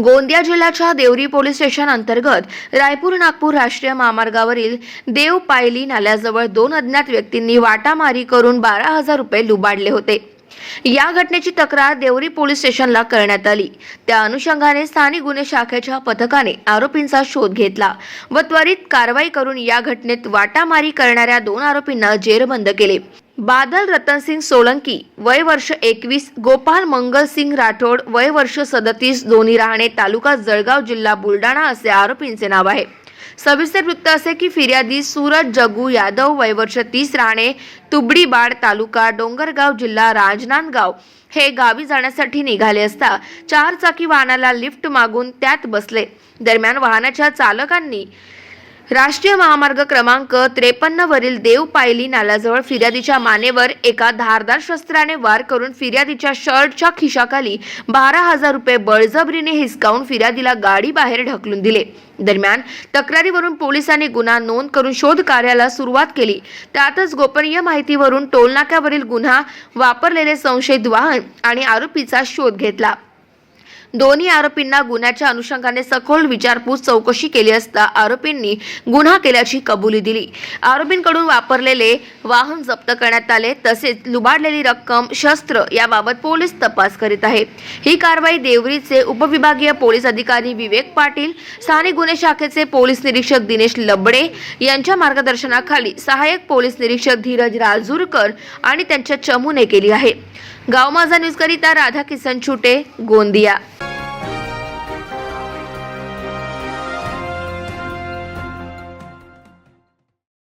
गोंदिया जिल्ह्याच्या Deori police station अंतर्गत रायपूर नागपूर राष्ट्रीय महामार्गावरील देवपायली नाल्याजवळ 2 अज्ञात व्यक्तींनी वाटामारी करून 12,000 रुपये लुबाडले होते। या घटनेची तक्रार देवरी पोलीस स्टेशनला करण्यात आली। त्या अनुषंगाने स्थानिक गुन्हे शाखेच्या पथकाने आरोपींचा शोध घेतला व त्वरित कारवाई करून या घटनेत वाटामारी करणाऱ्या 2 आरोपींना जेरबंद केले। बादल रतन सिंग सोलंकी वय वर्ष 21, गोपाल मंगल सिंग राठोड वय वर्ष 37, दोन्ही राहणे तालुका जळगाव जिल्हा बुलढाणा असे आरोपींचे नाव आहे। सविस्तर वृत्त असे की फिर्यादी सूरज जगू यादव वय वर्ष 30 राहणे तुबडीबाड तालुका डोंगरगाव जिल्हा राजनांदगाव हे गावी जाण्यासाठी निघाले असता 4 चाकी वाहनाला लिफ्ट मागून त्यात बसले। दरम्यान वाहनाच्या चालकांनी राष्ट्रीय महामार्ग क्रमांक 53 वरील देवपायली नाल्याजवळ फिर्यादीच्या मानेवर एका धारदार शस्त्राने वार करून फिर्यादीच्या शर्टच्या खिशाखाली 12,000 रुपये बळजबरीने हिसकावून फिर्यादीला गाडी बाहेर ढकलून दिले। दरम्यान तक्रारीवरून पोलिसांनी गुन्हा नोंद करून शोध कार्याला सुरुवात केली। त्यातच गोपनीय माहितीवरून टोलनाक्यावरील गुन्हा वापरलेले संशयित वाहन आणि आरोपीचा शोध घेतला। दोन्ही आरोपींना गुन्ह्याच्या अनुषंगाने सखोल विचारपूस चौकशी केली असता आरोपींनी गुन्हा केल्याची कबुली दिली। आरोपींकडून वापरलेले वाहन जप्त करण्यात आले तसेच लुबाडलेली रक्कम, शस्त्र याबाबत पोलीस तपास करीत आहेत। ही कारवाई देवरीचे उपविभागीय पोलीस अधिकारी विवेक पाटील, स्थानिक गुन्हे शाखेचे पोलीस निरीक्षक दिनेश लबडे यांच्या मार्गदर्शनाखाली सहाय्यक पोलीस निरीक्षक धीरज राजूरकर आणि त्यांच्या चमूने केली आहे। गाव माझा न्यूज करिता राधा किसन छुटे, गोंदिया।